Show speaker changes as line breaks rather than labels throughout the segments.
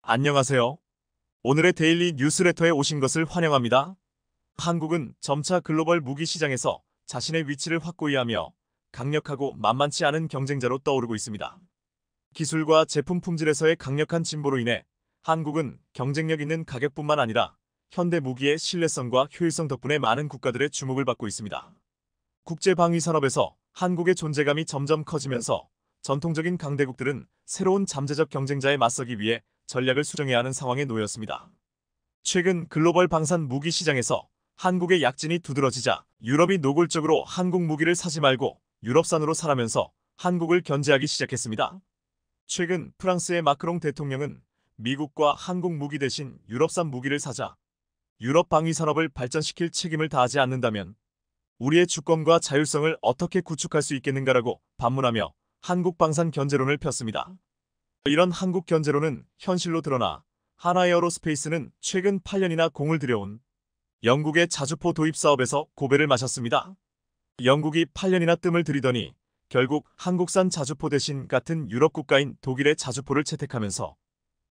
안녕하세요. 오늘의 데일리 뉴스레터에 오신 것을 환영합니다. 한국은 점차 글로벌 무기 시장에서 자신의 위치를 확고히 하며 강력하고 만만치 않은 경쟁자로 떠오르고 있습니다. 기술과 제품 품질에서의 강력한 진보로 인해 한국은 경쟁력 있는 가격뿐만 아니라 현대 무기의 신뢰성과 효율성 덕분에 많은 국가들의 주목을 받고 있습니다. 국제 방위 산업에서 한국의 존재감이 점점 커지면서 전통적인 강대국들은 새로운 잠재적 경쟁자에 맞서기 위해 전략을 수정해야 하는 상황에 놓였습니다. 최근 글로벌 방산 무기 시장에서 한국의 약진이 두드러지자 유럽이 노골적으로 한국 무기를 사지 말고 유럽산으로 사라면서 한국을 견제하기 시작했습니다. 최근 프랑스의 마크롱 대통령은 미국과 한국 무기 대신 유럽산 무기를 사자 유럽 방위 산업을 발전시킬 책임을 다하지 않는다면 우리의 주권과 자율성을 어떻게 구축할 수 있겠는가라고 반문하며 한국 방산 견제론을 폈습니다. 이런 한국 견제론은 현실로 드러나 하나에어로스페이스는 최근 8년이나 공을 들여온 영국의 자주포 도입 사업에서 고배를 마셨습니다. 영국이 8년이나 뜸을 들이더니 결국 한국산 자주포 대신 같은 유럽 국가인 독일의 자주포를 채택하면서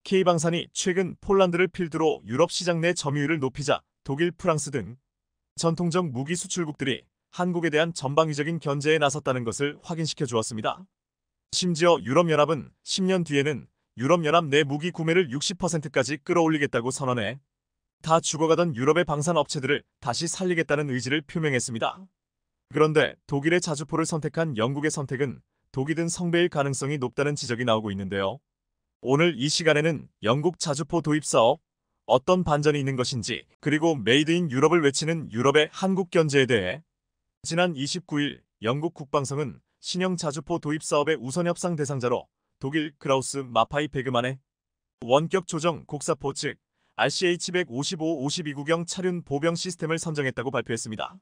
K방산이 최근 폴란드를 필두로 유럽 시장 내 점유율을 높이자 독일, 프랑스 등 전통적 무기 수출국들이 한국에 대한 전방위적인 견제에 나섰다는 것을 확인시켜 주었습니다. 심지어 유럽연합은 10년 뒤에는 유럽연합 내 무기 구매를 60%까지 끌어올리겠다고 선언해 다 죽어가던 유럽의 방산 업체들을 다시 살리겠다는 의지를 표명했습니다. 그런데 독일의 자주포를 선택한 영국의 선택은 독이 든 성배일 가능성이 높다는 지적이 나오고 있는데요. 오늘 이 시간에는 영국 자주포 도입 사업, 어떤 반전이 있는 것인지, 그리고 메이드 인 유럽을 외치는 유럽의 한국 견제에 대해 지난 29일 영국 국방성은 신형 자주포 도입 사업의 우선 협상 대상자로 독일 크라우스 마파이 베그만의 원격 조정 곡사포 즉 RCH-155-52구경 차륜 보병 시스템을 선정했다고 발표했습니다.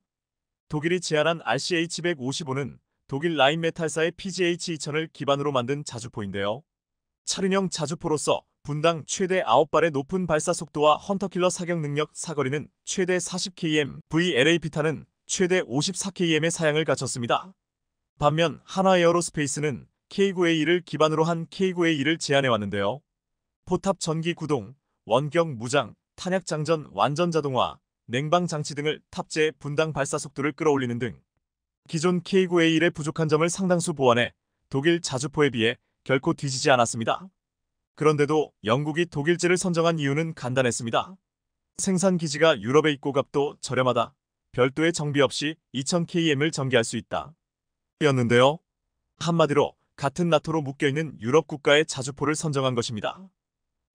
독일이 제안한 RCH-155는 독일 라인메탈사의 PGH-2000을 기반으로 만든 자주포인데요. 차륜형 자주포로서 분당 최대 9발의 높은 발사 속도와 헌터킬러 사격 능력, 사거리는 최대 40km, VLAP탄은 최대 54km의 사양을 갖췄습니다. 반면 하나에어로스페이스는 K9A1을 기반으로 한 K9A1을 제안해왔는데요. 포탑 전기 구동, 원격 무장, 탄약 장전 완전 자동화, 냉방 장치 등을 탑재해 분당 발사 속도를 끌어올리는 등 기존 K9A1의 부족한 점을 상당수 보완해 독일 자주포에 비해 결코 뒤지지 않았습니다. 그런데도 영국이 독일제를 선정한 이유는 간단했습니다. 생산 기지가 유럽에 있고 값도 저렴하다. 별도의 정비 없이 2000km을 전개할 수 있다. 였는데요. 한마디로 같은 나토로 묶여있는 유럽 국가의 자주포를 선정한 것입니다.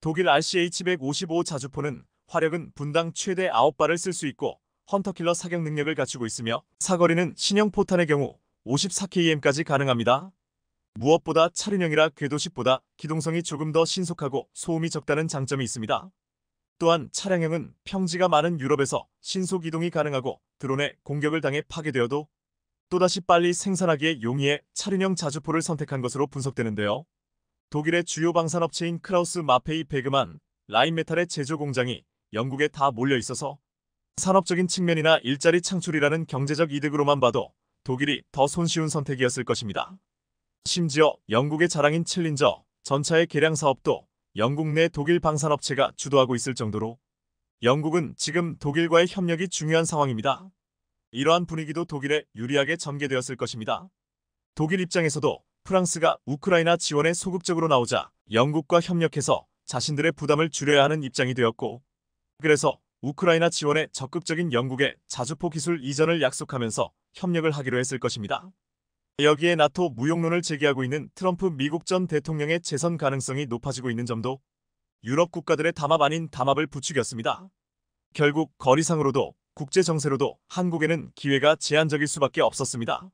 독일 RCH-155 자주포는 화력은 분당 최대 9발을 쓸 수 있고 헌터킬러 사격 능력을 갖추고 있으며 사거리는 신형 포탄의 경우 54km까지 가능합니다. 무엇보다 차륜형이라 궤도식보다 기동성이 조금 더 신속하고 소음이 적다는 장점이 있습니다. 또한 차량형은 평지가 많은 유럽에서 신속 이동이 가능하고 드론에 공격을 당해 파괴되어도 또다시 빨리 생산하기에 용이해 차륜형 자주포를 선택한 것으로 분석되는데요. 독일의 주요 방산업체인 크라우스 마페이 베그만, 라인메탈의 제조 공장이 영국에 다 몰려 있어서 산업적인 측면이나 일자리 창출이라는 경제적 이득으로만 봐도 독일이 더 손쉬운 선택이었을 것입니다. 심지어 영국의 자랑인 챌린저, 전차의 개량 사업도 영국 내 독일 방산업체가 주도하고 있을 정도로 영국은 지금 독일과의 협력이 중요한 상황입니다. 이러한 분위기도 독일에 유리하게 전개되었을 것입니다. 독일 입장에서도 프랑스가 우크라이나 지원에 소극적으로 나오자 영국과 협력해서 자신들의 부담을 줄여야 하는 입장이 되었고, 그래서 우크라이나 지원에 적극적인 영국의 자주포 기술 이전을 약속하면서 협력을 하기로 했을 것입니다. 여기에 나토 무용론을 제기하고 있는 트럼프 미국 전 대통령의 재선 가능성이 높아지고 있는 점도 유럽 국가들의 담합 아닌 담합을 부추겼습니다. 결국 거리상으로도 국제 정세로도 한국에는 기회가 제한적일 수밖에 없었습니다.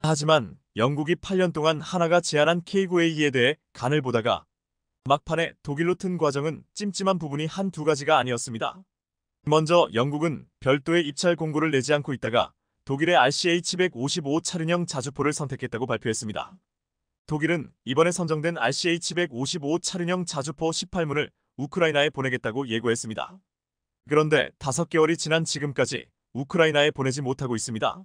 하지만 영국이 8년 동안 하나가 제안한 K9A2에 대해 간을 보다가 막판에 독일로 튼 과정은 찜찜한 부분이 한두 가지가 아니었습니다. 먼저 영국은 별도의 입찰 공고를 내지 않고 있다가 독일의 RCH-155 차륜형 자주포를 선택했다고 발표했습니다. 독일은 이번에 선정된 RCH-155 차륜형 자주포 18문을 우크라이나에 보내겠다고 예고했습니다. 그런데 5개월이 지난 지금까지 우크라이나에 보내지 못하고 있습니다.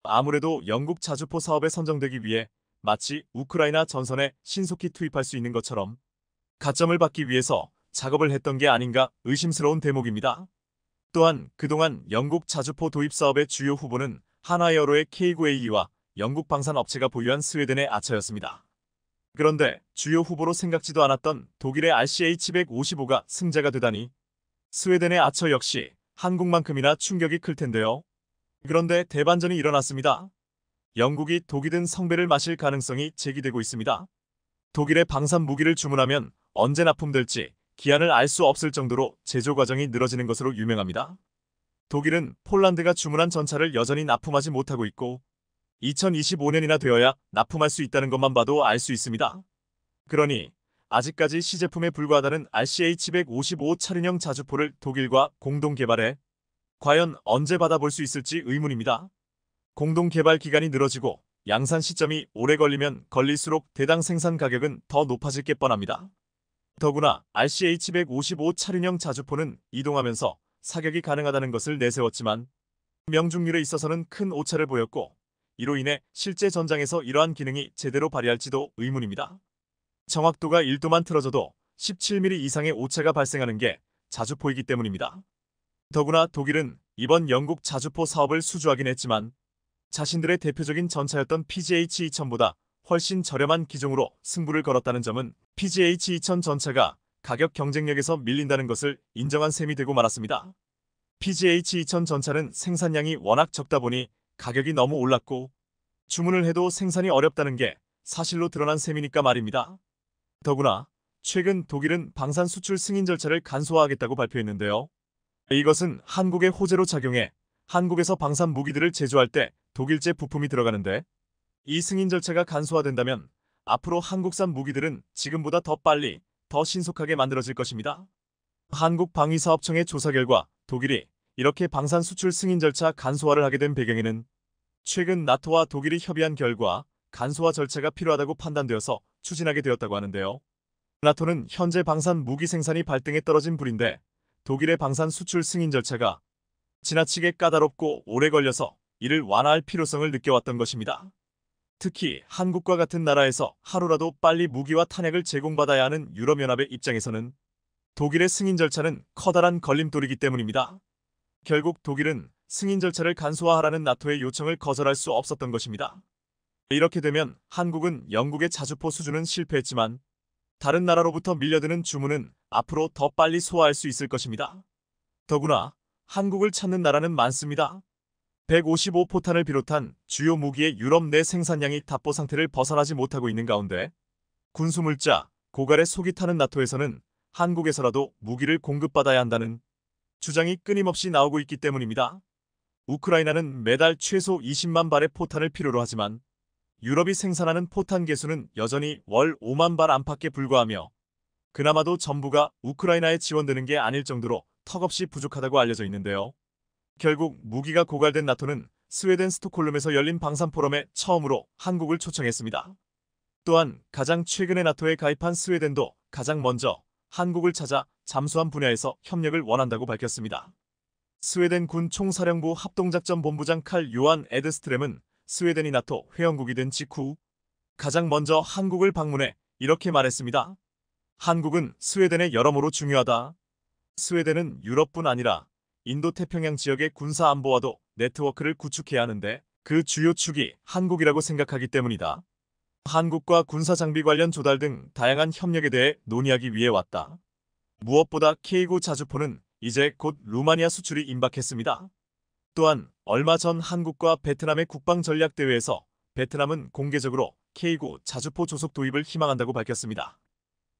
아무래도 영국 자주포 사업에 선정되기 위해 마치 우크라이나 전선에 신속히 투입할 수 있는 것처럼 가점을 받기 위해서 작업을 했던 게 아닌가 의심스러운 대목입니다. 또한 그동안 영국 자주포 도입 사업의 주요 후보는 한화에어로의 K9AE와 영국 방산 업체가 보유한 스웨덴의 아처였습니다. 그런데 주요 후보로 생각지도 않았던 독일의 RCH155가 승자가 되다니 스웨덴의 아처 역시 한국만큼이나 충격이 클 텐데요. 그런데 대반전이 일어났습니다. 영국이 독이 든 성배를 마실 가능성이 제기되고 있습니다. 독일의 방산 무기를 주문하면 언제 납품될지 기한을 알 수 없을 정도로 제조 과정이 늘어지는 것으로 유명합니다. 독일은 폴란드가 주문한 전차를 여전히 납품하지 못하고 있고 2025년이나 되어야 납품할 수 있다는 것만 봐도 알 수 있습니다. 그러니 아직까지 시제품에 불과하다는 RCH155 차륜형 자주포를 독일과 공동 개발해 과연 언제 받아볼 수 있을지 의문입니다. 공동 개발 기간이 늘어지고 양산 시점이 오래 걸리면 걸릴수록 대당 생산 가격은 더 높아질 게 뻔합니다. 더구나 RCH155 차륜형 자주포는 이동하면서 사격이 가능하다는 것을 내세웠지만 명중률에 있어서는 큰 오차를 보였고 이로 인해 실제 전장에서 이러한 기능이 제대로 발휘할지도 의문입니다. 정확도가 1도만 틀어져도 17mm 이상의 오차가 발생하는 게 자주포이기 때문입니다. 더구나 독일은 이번 영국 자주포 사업을 수주하긴 했지만 자신들의 대표적인 전차였던 PGH-2000보다 훨씬 저렴한 기종으로 승부를 걸었다는 점은 PGH-2000 전차가 가격 경쟁력에서 밀린다는 것을 인정한 셈이 되고 말았습니다. PGH-2000 전차는 생산량이 워낙 적다 보니 가격이 너무 올랐고 주문을 해도 생산이 어렵다는 게 사실로 드러난 셈이니까 말입니다. 더구나 최근 독일은 방산 수출 승인 절차를 간소화하겠다고 발표했는데요. 이것은 한국의 호재로 작용해 한국에서 방산 무기들을 제조할 때 독일제 부품이 들어가는데 이 승인 절차가 간소화된다면 앞으로 한국산 무기들은 지금보다 더 빨리, 더 신속하게 만들어질 것입니다. 한국방위사업청의 조사 결과 독일이 이렇게 방산 수출 승인 절차 간소화를 하게 된 배경에는 최근 나토와 독일이 협의한 결과 간소화 절차가 필요하다고 판단되어서 추진하게 되었다고 하는데요. 나토는 현재 방산 무기 생산이 발등에 떨어진 불인데 독일의 방산 수출 승인 절차가 지나치게 까다롭고 오래 걸려서 이를 완화할 필요성을 느껴왔던 것입니다. 특히 한국과 같은 나라에서 하루라도 빨리 무기와 탄약을 제공받아야 하는 유럽연합의 입장에서는 독일의 승인 절차는 커다란 걸림돌이기 때문입니다. 결국 독일은 승인 절차를 간소화하라는 나토의 요청을 거절할 수 없었던 것입니다. 이렇게 되면 한국은 영국의 자주포 수주는 실패했지만 다른 나라로부터 밀려드는 주문은 앞으로 더 빨리 소화할 수 있을 것입니다. 더구나 한국을 찾는 나라는 많습니다. 155포탄을 비롯한 주요 무기의 유럽 내 생산량이 답보 상태를 벗어나지 못하고 있는 가운데 군수물자, 고갈에 속이 타는 나토에서는 한국에서라도 무기를 공급받아야 한다는 주장이 끊임없이 나오고 있기 때문입니다. 우크라이나는 매달 최소 20만 발의 포탄을 필요로 하지만 유럽이 생산하는 포탄 개수는 여전히 월 5만 발 안팎에 불과하며 그나마도 전부가 우크라이나에 지원되는 게 아닐 정도로 턱없이 부족하다고 알려져 있는데요. 결국 무기가 고갈된 나토는 스웨덴 스톡홀름에서 열린 방산 포럼에 처음으로 한국을 초청했습니다. 또한 가장 최근에 나토에 가입한 스웨덴도 가장 먼저 한국을 찾아 잠수함 분야에서 협력을 원한다고 밝혔습니다. 스웨덴 군 총사령부 합동작전본부장 칼 요한 에드스트렘은 스웨덴이 나토 회원국이 된 직후 가장 먼저 한국을 방문해 이렇게 말했습니다. 한국은 스웨덴에 여러모로 중요하다. 스웨덴은 유럽뿐 아니라 인도태평양 지역의 군사 안보와도 네트워크를 구축해야 하는데 그 주요 축이 한국이라고 생각하기 때문이다. 한국과 군사장비 관련 조달 등 다양한 협력에 대해 논의하기 위해 왔다. 무엇보다 K9 자주포는 이제 곧 루마니아 수출이 임박했습니다. 또한 얼마 전 한국과 베트남의 국방전략대회에서 베트남은 공개적으로 K9 자주포 조속 도입을 희망한다고 밝혔습니다.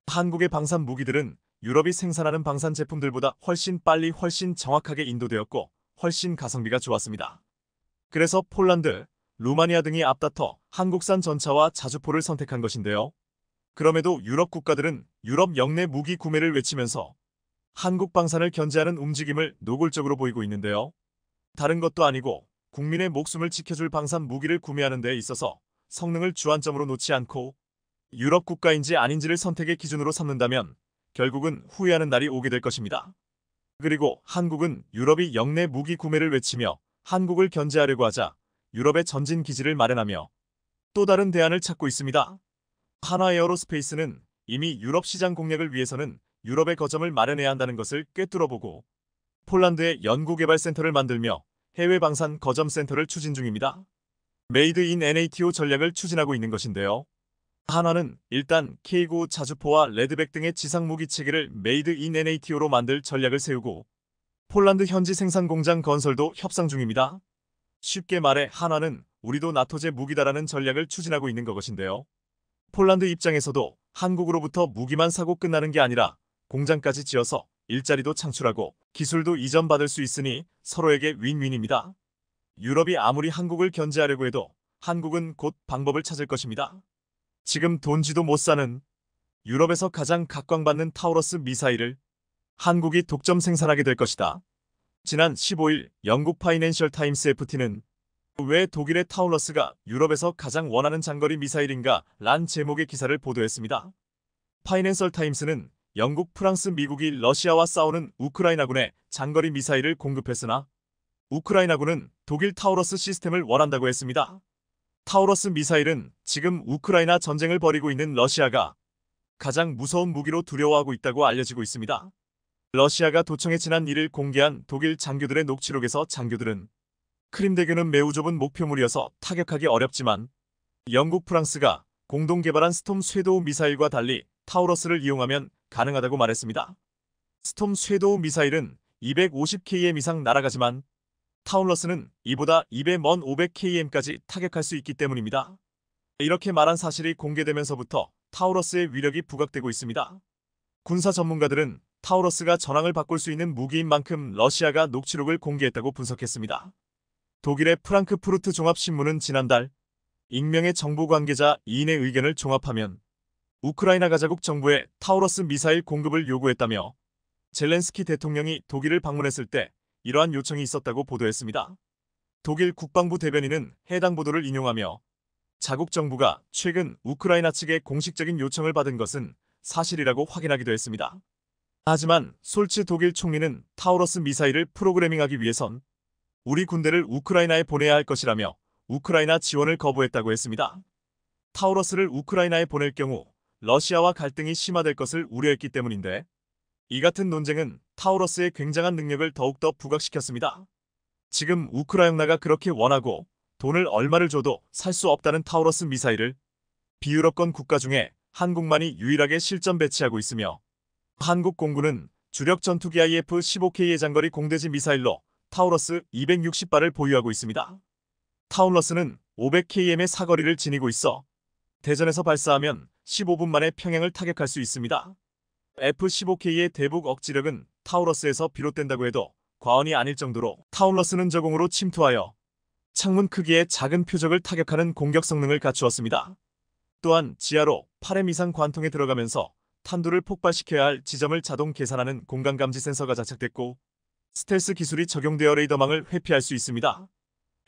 한국의 방산 무기들은 유럽이 생산하는 방산 제품들보다 훨씬 빨리 훨씬 정확하게 인도되었고 훨씬 가성비가 좋았습니다. 그래서 폴란드, 루마니아 등이 앞다퉈 한국산 전차와 자주포를 선택한 것인데요. 그럼에도 유럽 국가들은 유럽 영내 무기 구매를 외치면서 한국 방산을 견제하는 움직임을 노골적으로 보이고 있는데요. 다른 것도 아니고 국민의 목숨을 지켜줄 방산 무기를 구매하는 데 있어서 성능을 주안점으로 놓지 않고 유럽 국가인지 아닌지를 선택의 기준으로 삼는다면 결국은 후회하는 날이 오게 될 것입니다. 그리고 한국은 유럽이 영내 무기 구매를 외치며 한국을 견제하려고 하자 유럽의 전진 기지를 마련하며 또 다른 대안을 찾고 있습니다. 한화에어로스페이스는 이미 유럽 시장 공략을 위해서는 유럽에 거점을 마련해야 한다는 것을 꿰뚫어보고 폴란드에 연구개발센터를 만들며 해외 방산 거점 센터를 추진 중입니다. 메이드 인 NATO 전략을 추진하고 있는 것인데요. 한화는 일단 K9 자주포와 레드백 등의 지상무기 체계를 메이드 인 NATO로 만들 전략을 세우고 폴란드 현지 생산 공장 건설도 협상 중입니다. 쉽게 말해 한화는 우리도 나토제 무기다라는 전략을 추진하고 있는 것인데요. 폴란드 입장에서도 한국으로부터 무기만 사고 끝나는 게 아니라 공장까지 지어서 일자리도 창출하고 기술도 이전받을 수 있으니 서로에게 윈윈입니다. 유럽이 아무리 한국을 견제하려고 해도 한국은 곧 방법을 찾을 것입니다. 지금 돈지도 못 사는 유럽에서 가장 각광받는 타우러스 미사일을 한국이 독점 생산하게 될 것이다. 지난 15일 영국 파이낸셜 타임스 FT는 왜 독일의 타우러스가 유럽에서 가장 원하는 장거리 미사일인가 란 제목의 기사를 보도했습니다. 파이낸셜 타임스는 영국, 프랑스, 미국이 러시아와 싸우는 우크라이나군에 장거리 미사일을 공급했으나 우크라이나군은 독일 타우러스 시스템을 원한다고 했습니다. 타우러스 미사일은 지금 우크라이나 전쟁을 벌이고 있는 러시아가 가장 무서운 무기로 두려워하고 있다고 알려지고 있습니다. 러시아가 도청에 지난 1일 공개한 독일 장교들의 녹취록에서 장교들은 크림대교는 매우 좁은 목표물이어서 타격하기 어렵지만 영국, 프랑스가 공동 개발한 스톰 쇄도우 미사일과 달리 타우러스를 이용하면 가능하다고 말했습니다. 스톰 쇄도우 미사일은 250km 이상 날아가지만 타우러스는 이보다 2배 먼 500km까지 타격할 수 있기 때문입니다. 이렇게 말한 사실이 공개되면서부터 타우러스의 위력이 부각되고 있습니다. 군사 전문가들은 타우러스가 전황을 바꿀 수 있는 무기인 만큼 러시아가 녹취록을 공개했다고 분석했습니다. 독일의 프랑크푸르트 종합신문은 지난달 익명의 정보 관계자 2인의 의견을 종합하면 우크라이나 가자국 정부에 타우러스 미사일 공급을 요구했다며 젤렌스키 대통령이 독일을 방문했을 때 이러한 요청이 있었다고 보도했습니다. 독일 국방부 대변인은 해당 보도를 인용하며 자국 정부가 최근 우크라이나 측의 공식적인 요청을 받은 것은 사실이라고 확인하기도 했습니다. 하지만 솔츠 독일 총리는 타우러스 미사일을 프로그래밍하기 위해선 우리 군대를 우크라이나에 보내야 할 것이라며 우크라이나 지원을 거부했다고 했습니다. 타우러스를 우크라이나에 보낼 경우 러시아와 갈등이 심화될 것을 우려했기 때문인데 이 같은 논쟁은 타우러스의 굉장한 능력을 더욱더 부각시켰습니다. 지금 우크라이나가 그렇게 원하고 돈을 얼마를 줘도 살 수 없다는 타우러스 미사일을 비유럽권 국가 중에 한국만이 유일하게 실전 배치하고 있으며 한국 공군은 주력 전투기 IF-15K의 장거리 공대지 미사일로 타우러스 260발을 보유하고 있습니다. 타우러스는 500km의 사거리를 지니고 있어 대전에서 발사하면 15분 만에 평양을 타격할 수 있습니다. F-15K의 대북 억지력은 타우러스에서 비롯된다고 해도 과언이 아닐 정도로 타우러스는 저공으로 침투하여 창문 크기의 작은 표적을 타격하는 공격 성능을 갖추었습니다. 또한 지하로 8m 이상 관통에 들어가면서 탄두를 폭발시켜야 할 지점을 자동 계산하는 공간감지 센서가 장착됐고 스텔스 기술이 적용되어 레이더망을 회피할 수 있습니다.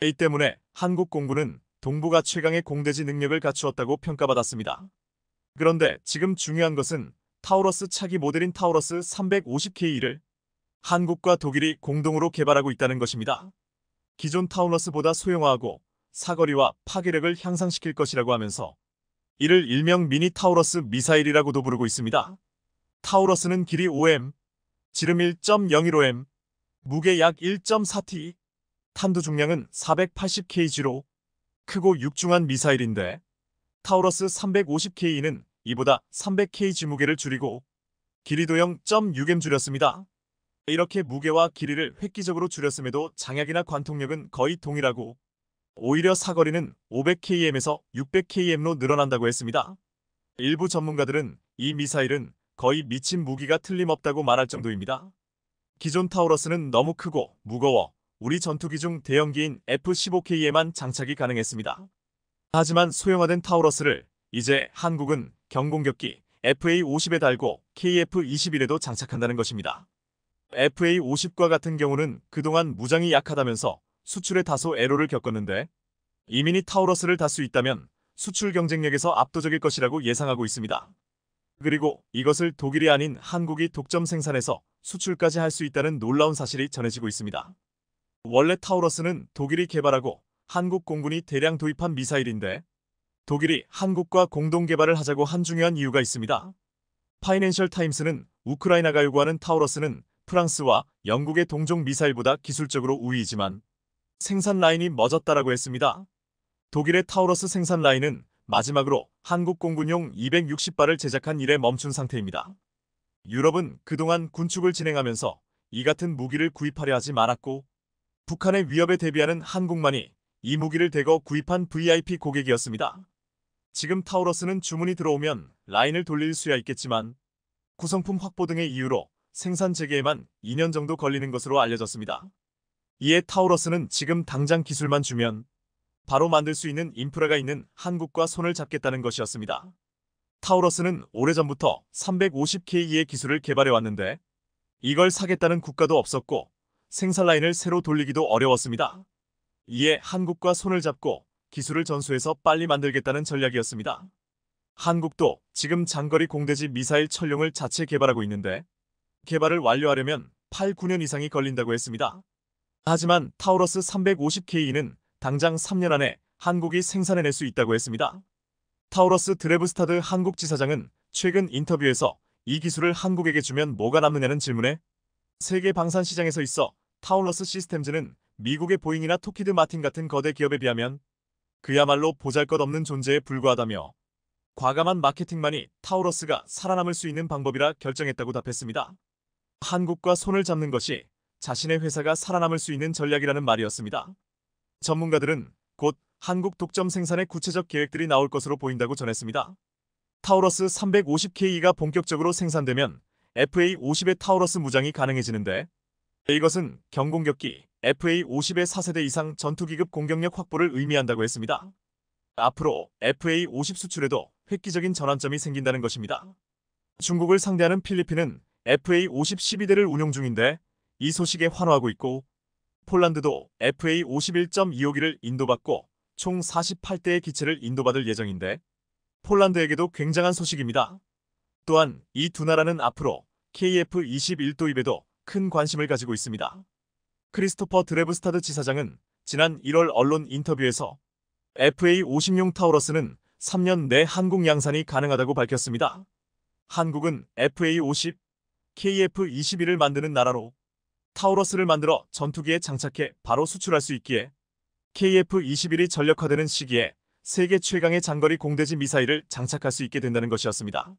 이 때문에 한국 공군은 동북아 최강의 공대지 능력을 갖추었다고 평가받았습니다. 그런데 지금 중요한 것은 타우러스 차기 모델인 타우러스 350K를 한국과 독일이 공동으로 개발하고 있다는 것입니다. 기존 타우러스보다 소형화하고 사거리와 파괴력을 향상시킬 것이라고 하면서 이를 일명 미니 타우러스 미사일이라고도 부르고 있습니다. 타우러스는 길이 5m, 지름 1.015m, 무게 약 1.4t, 탄두 중량은 480kg로 크고 육중한 미사일인데 타우러스 350K는 이보다 300kg 무게를 줄이고 길이도 0.6m 줄였습니다. 이렇게 무게와 길이를 획기적으로 줄였음에도 장약이나 관통력은 거의 동일하고 오히려 사거리는 500km에서 600km로 늘어난다고 했습니다. 일부 전문가들은 이 미사일은 거의 미친 무기가 틀림없다고 말할 정도입니다. 기존 타우러스는 너무 크고 무거워 우리 전투기 중 대형기인 F-15K에만 장착이 가능했습니다. 하지만 소형화된 타우러스를 이제 한국은 경공격기 FA-50에 달고 KF-21에도 장착한다는 것입니다. FA-50과 같은 경우는 그동안 무장이 약하다면서 수출에 다소 애로를 겪었는데 이민희 타우러스를 달 수 있다면 수출 경쟁력에서 압도적일 것이라고 예상하고 있습니다. 그리고 이것을 독일이 아닌 한국이 독점 생산해서 수출까지 할 수 있다는 놀라운 사실이 전해지고 있습니다. 원래 타우러스는 독일이 개발하고 한국 공군이 대량 도입한 미사일인데 독일이 한국과 공동 개발을 하자고 한 중요한 이유가 있습니다. 파이낸셜 타임스는 우크라이나가 요구하는 타우러스는 프랑스와 영국의 동종 미사일보다 기술적으로 우위이지만 생산 라인이 멎었다라고 했습니다. 독일의 타우러스 생산 라인은 마지막으로 한국 공군용 260발을 제작한 이래 멈춘 상태입니다. 유럽은 그동안 군축을 진행하면서 이 같은 무기를 구입하려 하지 않았고 북한의 위협에 대비하는 한국만이 이 무기를 대거 구입한 VIP 고객이었습니다. 지금 타우러스는 주문이 들어오면 라인을 돌릴 수야 있겠지만 구성품 확보 등의 이유로 생산 재개에만 2년 정도 걸리는 것으로 알려졌습니다. 이에 타우러스는 지금 당장 기술만 주면 바로 만들 수 있는 인프라가 있는 한국과 손을 잡겠다는 것이었습니다. 타우러스는 오래전부터 350K의 기술을 개발해 왔는데 이걸 사겠다는 국가도 없었고 생산 라인을 새로 돌리기도 어려웠습니다. 이에 한국과 손을 잡고 기술을 전수해서 빨리 만들겠다는 전략이었습니다. 한국도 지금 장거리 공대지 미사일 천룡을 자체 개발하고 있는데 개발을 완료하려면 8, 9년 이상이 걸린다고 했습니다. 하지만 타우러스 350K는 당장 3년 안에 한국이 생산해낼 수 있다고 했습니다. 타우러스 드레브스타드 한국 지사장은 최근 인터뷰에서 이 기술을 한국에게 주면 뭐가 남느냐는 질문에 세계 방산 시장에서 있어 타우러스 시스템즈는 미국의 보잉이나 토키드 마틴 같은 거대 기업에 비하면 그야말로 보잘것없는 존재에 불과하다며 과감한 마케팅만이 타우러스가 살아남을 수 있는 방법이라 결정했다고 답했습니다. 한국과 손을 잡는 것이 자신의 회사가 살아남을 수 있는 전략이라는 말이었습니다. 전문가들은 곧 한국 독점 생산의 구체적 계획들이 나올 것으로 보인다고 전했습니다. 타우러스 350K가 본격적으로 생산되면 FA-50의 타우러스 무장이 가능해지는데 이것은 경공격기 FA-50의 4세대 이상 전투기급 공격력 확보를 의미한다고 했습니다. 앞으로 FA-50 수출에도 획기적인 전환점이 생긴다는 것입니다. 중국을 상대하는 필리핀은 FA-50 12대를 운용 중인데 이 소식에 환호하고 있고 폴란드도 FA-50 1.25기를 인도받고 총 48대의 기체를 인도받을 예정인데 폴란드에게도 굉장한 소식입니다. 또한 이 두 나라는 앞으로 KF-21 도입에도 큰 관심을 가지고 있습니다. 크리스토퍼 드레브스타드 지사장은 지난 1월 언론 인터뷰에서 FA-50용 타우러스는 3년 내 한국 양산이 가능하다고 밝혔습니다. 한국은 FA-50, KF-21을 만드는 나라로 타우러스를 만들어 전투기에 장착해 바로 수출할 수 있기에 KF-21이 전력화되는 시기에 세계 최강의 장거리 공대지 미사일을 장착할 수 있게 된다는 것이었습니다.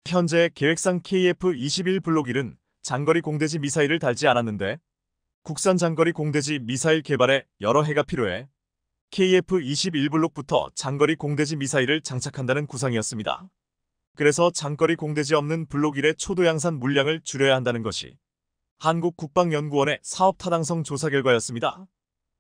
현재 계획상 KF-21 블록 1은 장거리 공대지 미사일을 달지 않았는데 국산 장거리 공대지 미사일 개발에 여러 해가 필요해 KF-21 블록부터 장거리 공대지 미사일을 장착한다는 구상이었습니다. 그래서 장거리 공대지 없는 블록 1의 초도 양산 물량을 줄여야 한다는 것이 한국국방연구원의 사업 타당성 조사 결과였습니다.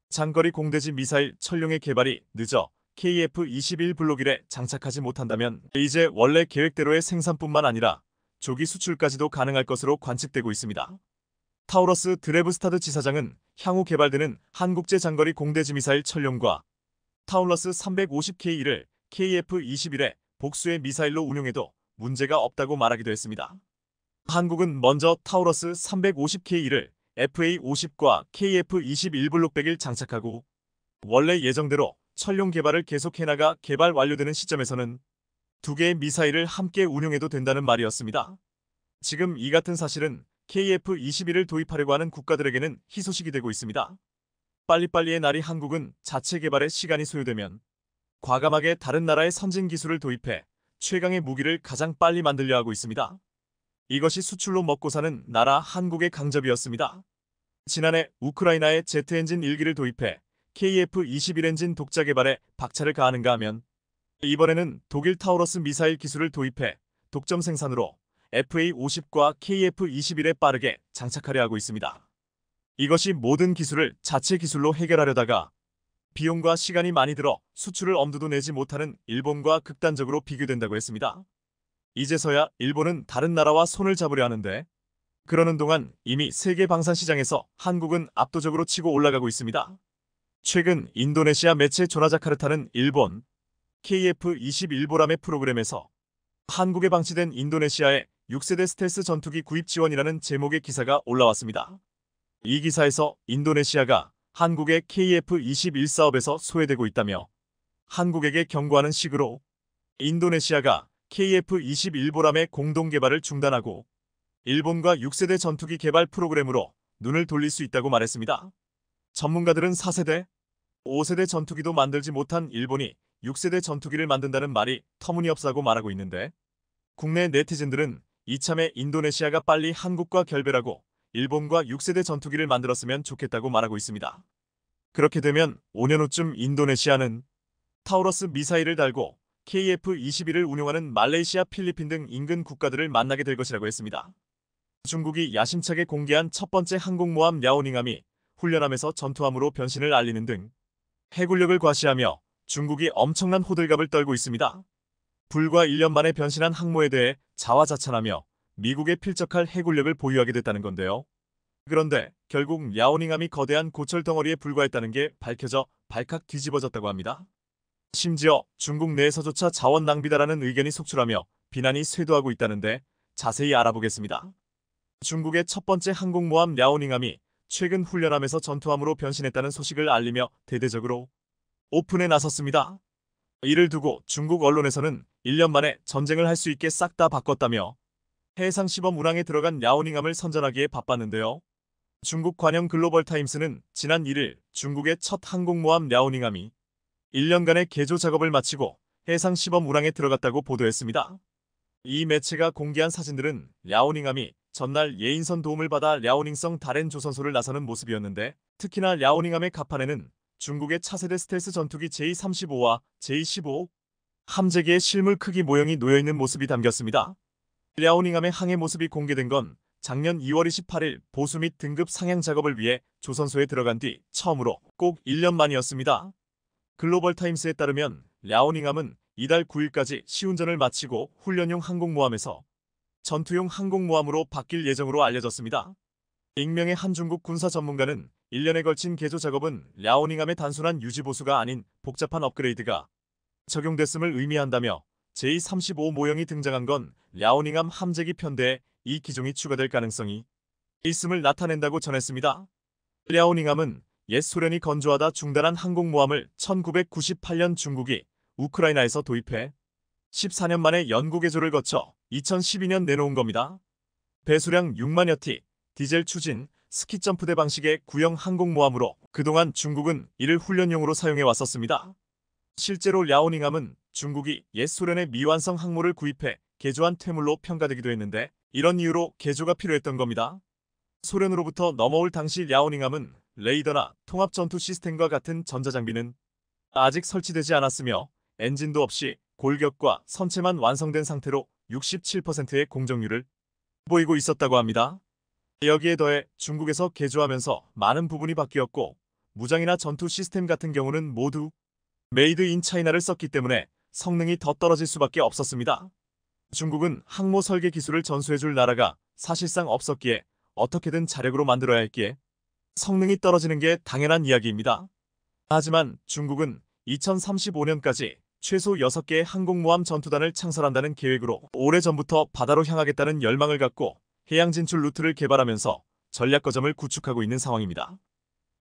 장거리 공대지 미사일 천룡의 개발이 늦어 KF-21 블록 1에 장착하지 못한다면 이제 원래 계획대로의 생산뿐만 아니라 조기 수출까지도 가능할 것으로 관측되고 있습니다. 타우러스 드레브스타드 지사장은 향후 개발되는 한국제 장거리 공대지 미사일 천룡과 타우러스 350K를 KF-21의 복수의 미사일로 운용해도 문제가 없다고 말하기도 했습니다. 한국은 먼저 타우러스 350K를 FA-50과 KF-21 블록 100을 장착하고 원래 예정대로 천룡 개발을 계속해나가 개발 완료되는 시점에서는 두 개의 미사일을 함께 운용해도 된다는 말이었습니다. 지금 이 같은 사실은 KF-21을 도입하려고 하는 국가들에게는 희소식이 되고 있습니다. 빨리빨리의 날이 한국은 자체 개발에 시간이 소요되면 과감하게 다른 나라의 선진 기술을 도입해 최강의 무기를 가장 빨리 만들려 하고 있습니다. 이것이 수출로 먹고 사는 나라 한국의 강접이었습니다. 지난해 우크라이나의 제트 엔진 1기를 도입해 KF-21 엔진 독자 개발에 박차를 가하는가 하면 이번에는 독일 타우러스 미사일 기술을 도입해 독점 생산으로 FA-50과 KF-21에 빠르게 장착하려 하고 있습니다. 이것이 모든 기술을 자체 기술로 해결하려다가 비용과 시간이 많이 들어 수출을 엄두도 내지 못하는 일본과 극단적으로 비교된다고 했습니다. 이제서야 일본은 다른 나라와 손을 잡으려 하는데 그러는 동안 이미 세계 방산 시장에서 한국은 압도적으로 치고 올라가고 있습니다. 최근 인도네시아 매체 조나자카르타는 일본 KF-21보람의 프로그램에서 한국에 방치된 인도네시아의 6세대 스텔스 전투기 구입 지원이라는 제목의 기사가 올라왔습니다. 이 기사에서 인도네시아가 한국의 KF-21 사업에서 소외되고 있다며 한국에게 경고하는 식으로 인도네시아가 KF-21보람의 공동 개발을 중단하고 일본과 6세대 전투기 개발 프로그램으로 눈을 돌릴 수 있다고 말했습니다. 전문가들은 4세대, 5세대 전투기도 만들지 못한 일본이 6세대 전투기를 만든다는 말이 터무니없다고 말하고 있는데, 국내 네티즌들은 이참에 인도네시아가 빨리 한국과 결별하고 일본과 6세대 전투기를 만들었으면 좋겠다고 말하고 있습니다. 그렇게 되면 5년 후쯤 인도네시아는 타우러스 미사일을 달고 KF-21을 운용하는 말레이시아, 필리핀 등 인근 국가들을 만나게 될 것이라고 했습니다. 중국이 야심차게 공개한 첫 번째 항공모함 랴오닝함이 훈련함에서 전투함으로 변신을 알리는 등 해군력을 과시하며 중국이 엄청난 호들갑을 떨고 있습니다. 불과 1년 만에 변신한 항모에 대해 자화자찬하며 미국에 필적할 해군력을 보유하게 됐다는 건데요. 그런데 결국 랴오닝함이 거대한 고철 덩어리에 불과했다는 게 밝혀져 발칵 뒤집어졌다고 합니다. 심지어 중국 내에서조차 자원 낭비다라는 의견이 속출하며 비난이 쇄도하고 있다는데 자세히 알아보겠습니다. 중국의 첫 번째 항공모함 랴오닝함이 최근 훈련함에서 전투함으로 변신했다는 소식을 알리며 대대적으로 오픈에 나섰습니다. 이를 두고 중국 언론에서는 1년 만에 전쟁을 할 수 있게 싹 다 바꿨다며 해상 시범 운항에 들어간 랴오닝함을 선전하기에 바빴는데요. 중국 관영 글로벌타임스는 지난 1일 중국의 첫 항공모함 랴오닝함이 1년간의 개조 작업을 마치고 해상 시범 운항에 들어갔다고 보도했습니다. 이 매체가 공개한 사진들은 랴오닝함이 전날 예인선 도움을 받아 랴오닝성 다롄 조선소를 나서는 모습이었는데, 특히나 랴오닝함의 갑판에는 중국의 차세대 스텔스 전투기 J-35와 J-15 함재기의 실물 크기 모형이 놓여있는 모습이 담겼습니다. 랴오닝함의 항해 모습이 공개된 건 작년 2월 28일 보수 및 등급 상향 작업을 위해 조선소에 들어간 뒤 처음으로 꼭 1년 만이었습니다. 글로벌타임스에 따르면 랴오닝함은 이달 9일까지 시운전을 마치고 훈련용 항공모함에서 전투용 항공모함으로 바뀔 예정으로 알려졌습니다. 익명의 한 중국 군사 전문가는 1년에 걸친 개조 작업은 랴오닝함의 단순한 유지보수가 아닌 복잡한 업그레이드가 적용됐음을 의미한다며 J-35 모형이 등장한 건 랴오닝함 함재기 편대에 이 기종이 추가될 가능성이 있음을 나타낸다고 전했습니다. 랴오닝함은 옛 소련이 건조하다 중단한 항공모함을 1998년 중국이 우크라이나에서 도입해 14년 만에 연구 개조를 거쳐 2012년 내놓은 겁니다. 배수량 6만여 티, 디젤 추진, 스키 점프대 방식의 구형 항공모함으로 그동안 중국은 이를 훈련용으로 사용해 왔었습니다. 실제로 랴오닝함은 중국이 옛 소련의 미완성 항모를 구입해 개조한 퇴물로 평가되기도 했는데, 이런 이유로 개조가 필요했던 겁니다. 소련으로부터 넘어올 당시 랴오닝함은 레이더나 통합 전투 시스템과 같은 전자장비는 아직 설치되지 않았으며 엔진도 없이 골격과 선체만 완성된 상태로 67%의 공정률을 보이고 있었다고 합니다. 여기에 더해 중국에서 개조하면서 많은 부분이 바뀌었고, 무장이나 전투 시스템 같은 경우는 모두 메이드 인 차이나를 썼기 때문에 성능이 더 떨어질 수밖에 없었습니다. 중국은 항모 설계 기술을 전수해줄 나라가 사실상 없었기에 어떻게든 자력으로 만들어야 했기에 성능이 떨어지는 게 당연한 이야기입니다. 하지만 중국은 2035년까지 최소 6개의 항공모함 전투단을 창설한다는 계획으로 오래전부터 바다로 향하겠다는 열망을 갖고 해양 진출 루트를 개발하면서 전략 거점을 구축하고 있는 상황입니다.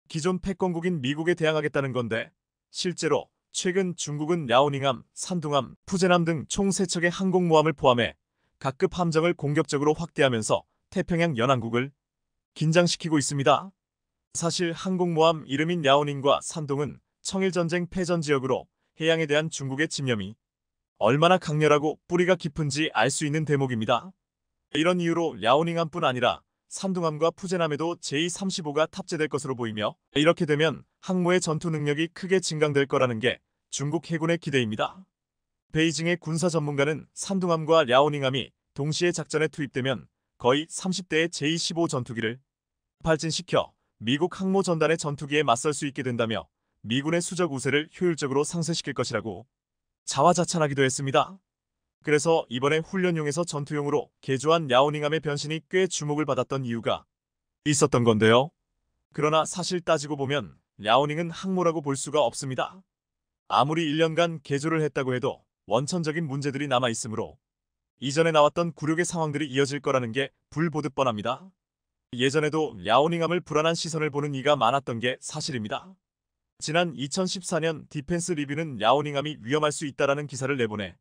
기존 패권국인 미국에 대항하겠다는 건데, 실제로 최근 중국은 랴오닝함, 산둥함, 푸제남 등 총 3척의 항공모함을 포함해 각급 함정을 공격적으로 확대하면서 태평양 연안국을 긴장시키고 있습니다. 사실 항공모함 이름인 랴오닝과 산둥은 청일전쟁 패전 지역으로 해양에 대한 중국의 집념이 얼마나 강렬하고 뿌리가 깊은지 알 수 있는 대목입니다. 이런 이유로 랴오닝함뿐 아니라 산둥함과 푸제남에도 J-35가 탑재될 것으로 보이며, 이렇게 되면 항모의 전투 능력이 크게 증강될 거라는 게 중국 해군의 기대입니다. 베이징의 군사 전문가는 산둥함과 랴오닝함이 동시에 작전에 투입되면 거의 30대의 J-15 전투기를 발진시켜 미국 항모 전단의 전투기에 맞설 수 있게 된다며 미군의 수적 우세를 효율적으로 상쇄시킬 것이라고 자화자찬하기도 했습니다. 그래서 이번에 훈련용에서 전투용으로 개조한 랴오닝함의 변신이 꽤 주목을 받았던 이유가 있었던 건데요. 그러나 사실 따지고 보면 랴오닝은 항모라고 볼 수가 없습니다. 아무리 1년간 개조를 했다고 해도 원천적인 문제들이 남아있으므로 이전에 나왔던 굴욕의 상황들이 이어질 거라는 게 불보듯 뻔합니다. 예전에도 랴오닝함을 불안한 시선을 보는 이가 많았던 게 사실입니다. 지난 2014년 디펜스 리뷰는 랴오닝함이 위험할 수 있다라는 기사를 내보내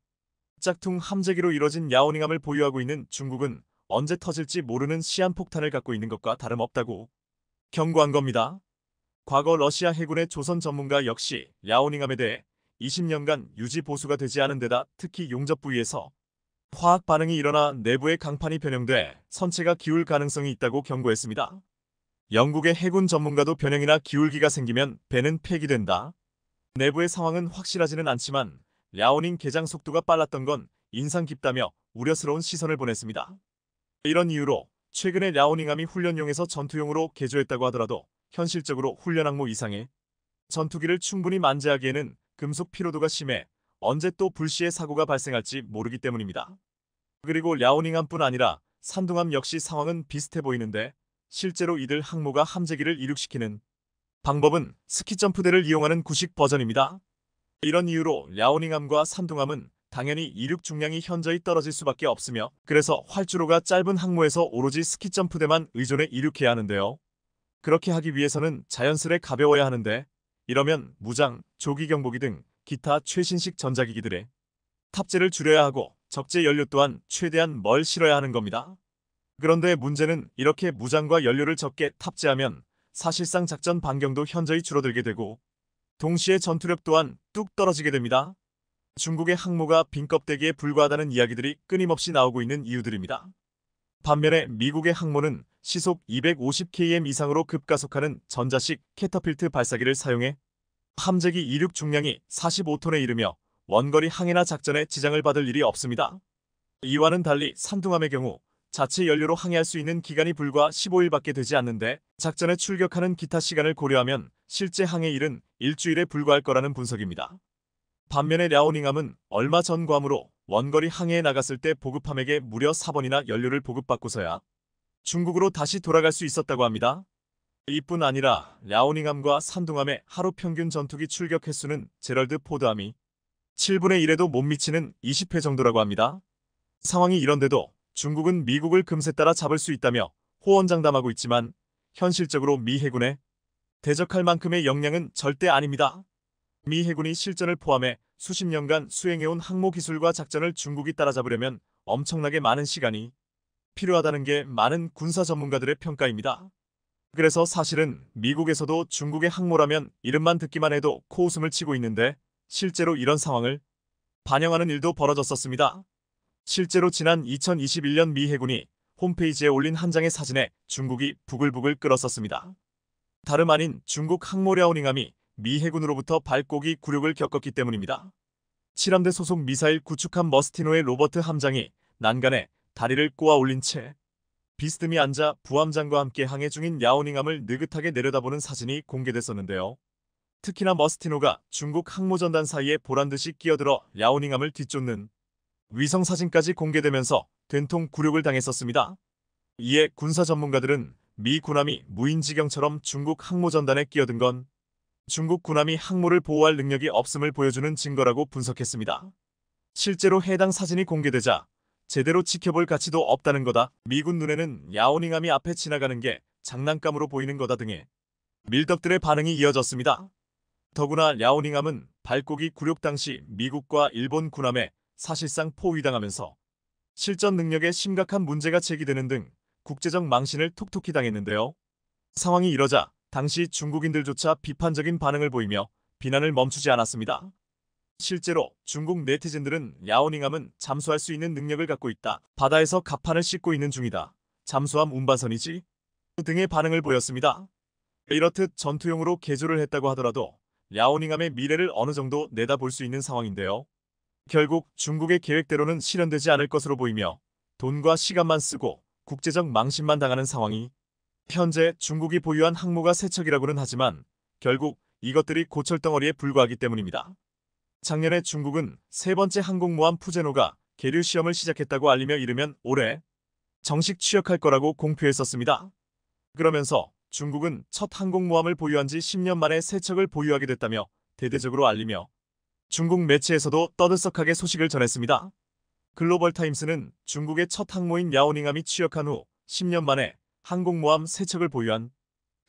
짝퉁 함재기로 이뤄진 야오닝함을 보유하고 있는 중국은 언제 터질지 모르는 시한폭탄을 갖고 있는 것과 다름없다고 경고한 겁니다. 과거 러시아 해군의 조선 전문가 역시 야오닝함에 대해 20년간 유지 보수가 되지 않은 데다 특히 용접 부위에서 화학 반응이 일어나 내부의 강판이 변형돼 선체가 기울 가능성이 있다고 경고했습니다. 영국의 해군 전문가도 변형이나 기울기가 생기면 배는 폐기된다. 내부의 상황은 확실하지는 않지만 야오닝 개장 속도가 빨랐던 건 인상 깊다며 우려스러운 시선을 보냈습니다. 이런 이유로 최근에 야오닝함이 훈련용에서 전투용으로 개조했다고 하더라도 현실적으로 훈련 항모 이상의 전투기를 충분히 만재하기에는 금속 피로도가 심해 언제 또 불시의 사고가 발생할지 모르기 때문입니다. 그리고 야오닝함뿐 아니라 산둥함 역시 상황은 비슷해 보이는데 실제로 이들 항모가 함재기를 이륙시키는 방법은 스키점프대를 이용하는 구식 버전입니다. 이런 이유로 야오닝함과 산둥함은 당연히 이륙 중량이 현저히 떨어질 수밖에 없으며 그래서 활주로가 짧은 항모에서 오로지 스키점프대만 의존해 이륙해야 하는데요. 그렇게 하기 위해서는 자연스레 가벼워야 하는데 이러면 무장, 조기 경보기 등 기타 최신식 전자기기들의 탑재를 줄여야 하고 적재 연료 또한 최대한 멀 실어야 하는 겁니다. 그런데 문제는 이렇게 무장과 연료를 적게 탑재하면 사실상 작전 반경도 현저히 줄어들게 되고 동시에 전투력 또한 뚝 떨어지게 됩니다. 중국의 항모가 빈 껍데기에 불과하다는 이야기들이 끊임없이 나오고 있는 이유들입니다. 반면에 미국의 항모는 시속 250km 이상으로 급가속하는 전자식 캐터필트 발사기를 사용해 함재기 이륙 중량이 45톤에 이르며 원거리 항해나 작전에 지장을 받을 일이 없습니다. 이와는 달리 산둥함의 경우 자체 연료로 항해할 수 있는 기간이 불과 15일밖에 되지 않는데 작전에 출격하는 기타 시간을 고려하면 실제 항해일은 일주일에 불과할 거라는 분석입니다. 반면에 야오닝함은 얼마 전과으로 원거리 항해에 나갔을 때 보급함에게 무려 4번이나 연료를 보급받고서야 중국으로 다시 돌아갈 수 있었다고 합니다. 이뿐 아니라 야오닝함과 산둥함의 하루 평균 전투기 출격 횟수는 제럴드 포드함이 7분의 1에도 못 미치는 20회 정도라고 합니다. 상황이 이런데도 중국은 미국을 금세 따라 잡을 수 있다며 호언장담하고 있지만 현실적으로 미 해군에 대적할 만큼의 역량은 절대 아닙니다. 미 해군이 실전을 포함해 수십 년간 수행해온 항모 기술과 작전을 중국이 따라잡으려면 엄청나게 많은 시간이 필요하다는 게 많은 군사 전문가들의 평가입니다. 그래서 사실은 미국에서도 중국의 항모라면 이름만 듣기만 해도 코웃음을 치고 있는데 실제로 이런 상황을 반영하는 일도 벌어졌었습니다. 실제로 지난 2021년 미 해군이 홈페이지에 올린 한 장의 사진에 중국이 부글부글 끓었었습니다. 다름 아닌 중국 항모 랴오닝함이 미 해군으로부터 발고기 굴욕을 겪었기 때문입니다. 칠함대 소속 미사일 구축함 머스티노의 로버트 함장이 난간에 다리를 꼬아 올린 채 비스듬히 앉아 부함장과 함께 항해 중인 야오닝함을 느긋하게 내려다보는 사진이 공개됐었는데요. 특히나 머스티노가 중국 항모전단 사이에 보란듯이 끼어들어 야오닝함을 뒤쫓는 위성사진까지 공개되면서 된통 굴욕을 당했었습니다. 이에 군사 전문가들은 미 군함이 무인지경처럼 중국 항모전단에 끼어든 건 중국 군함이 항모를 보호할 능력이 없음을 보여주는 증거라고 분석했습니다. 실제로 해당 사진이 공개되자 제대로 지켜볼 가치도 없다는 거다. 미군 눈에는 야오닝함이 앞에 지나가는 게 장난감으로 보이는 거다 등의 밀덕들의 반응이 이어졌습니다. 더구나 야오닝함은 발고기 굴욕 당시 미국과 일본 군함에 사실상 포위당하면서 실전 능력에 심각한 문제가 제기되는 등 국제적 망신을 톡톡히 당했는데요. 상황이 이러자 당시 중국인들조차 비판적인 반응을 보이며 비난을 멈추지 않았습니다. 실제로 중국 네티즌들은 야오닝함은 잠수할 수 있는 능력을 갖고 있다. 바다에서 갑판을 씻고 있는 중이다. 잠수함 운반선이지? 등의 반응을 보였습니다. 이렇듯 전투용으로 개조를 했다고 하더라도 야오닝함의 미래를 어느 정도 내다볼 수 있는 상황인데요. 결국 중국의 계획대로는 실현되지 않을 것으로 보이며 돈과 시간만 쓰고 국제적 망신만 당하는 상황이 현재 중국이 보유한 항모가 세척이라고는 하지만 결국 이것들이 고철덩어리에 불과하기 때문입니다. 작년에 중국은 세 번째 항공모함 푸제노가 계류 시험을 시작했다고 알리며 이르면 올해 정식 취역할 거라고 공표했었습니다. 그러면서 중국은 첫 항공모함을 보유한 지 10년 만에 세척을 보유하게 됐다며 대대적으로 알리며 중국 매체에서도 떠들썩하게 소식을 전했습니다. 글로벌타임스는 중국의 첫 항모인 야오닝함이 취역한 후 10년 만에 항공모함 세척을 보유한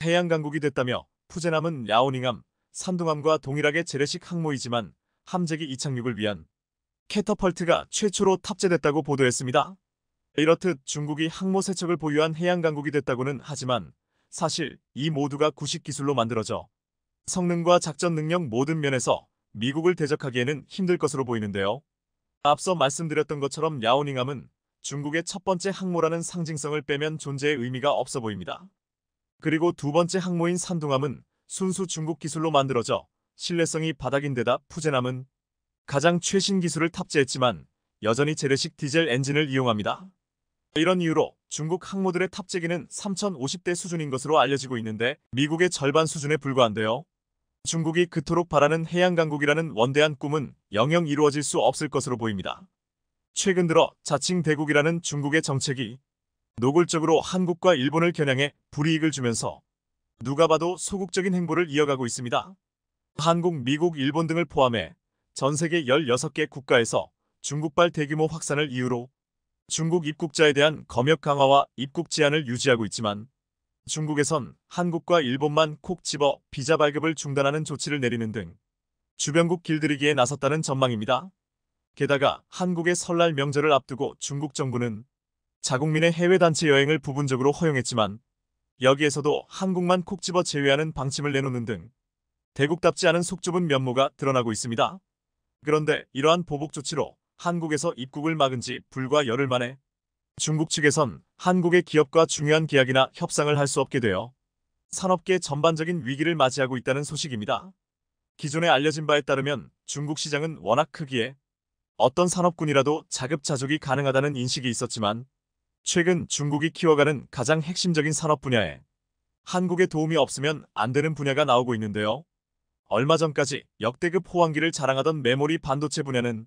해양강국이 됐다며 푸제남은 야오닝함, 산둥함과 동일하게 재래식 항모이지만 함재기 이착륙을 위한 캐터펄트가 최초로 탑재됐다고 보도했습니다. 이렇듯 중국이 항모 세척을 보유한 해양 강국이 됐다고는 하지만 사실 이 모두가 구식 기술로 만들어져 성능과 작전 능력 모든 면에서 미국을 대적하기에는 힘들 것으로 보이는데요. 앞서 말씀드렸던 것처럼 야오닝함은 중국의 첫 번째 항모라는 상징성을 빼면 존재의 의미가 없어 보입니다. 그리고 두 번째 항모인 산둥함은 순수 중국 기술로 만들어져 신뢰성이 바닥인데다 푸젠함은 가장 최신 기술을 탑재했지만 여전히 재래식 디젤 엔진을 이용합니다. 이런 이유로 중국 항모들의 탑재기는 3050대 수준인 것으로 알려지고 있는데 미국의 절반 수준에 불과한데요. 중국이 그토록 바라는 해양 강국이라는 원대한 꿈은 영영 이루어질 수 없을 것으로 보입니다. 최근 들어 자칭 대국이라는 중국의 정책이 노골적으로 한국과 일본을 겨냥해 불이익을 주면서 누가 봐도 소국적인 행보를 이어가고 있습니다. 한국, 미국, 일본 등을 포함해 전 세계 16개 국가에서 중국발 대규모 확산을 이유로 중국 입국자에 대한 검역 강화와 입국 제한을 유지하고 있지만 중국에선 한국과 일본만 콕 집어 비자 발급을 중단하는 조치를 내리는 등 주변국 길들이기에 나섰다는 전망입니다. 게다가 한국의 설날 명절을 앞두고 중국 정부는 자국민의 해외 단체 여행을 부분적으로 허용했지만 여기에서도 한국만 콕 집어 제외하는 방침을 내놓는 등 대국답지 않은 속 좁은 면모가 드러나고 있습니다. 그런데 이러한 보복 조치로 한국에서 입국을 막은 지 불과 열흘 만에 중국 측에선 한국의 기업과 중요한 계약이나 협상을 할 수 없게 되어 산업계 전반적인 위기를 맞이하고 있다는 소식입니다. 기존에 알려진 바에 따르면 중국 시장은 워낙 크기에 어떤 산업군이라도 자급자족이 가능하다는 인식이 있었지만 최근 중국이 키워가는 가장 핵심적인 산업 분야에 한국의 도움이 없으면 안 되는 분야가 나오고 있는데요. 얼마 전까지 역대급 호황기를 자랑하던 메모리 반도체 분야는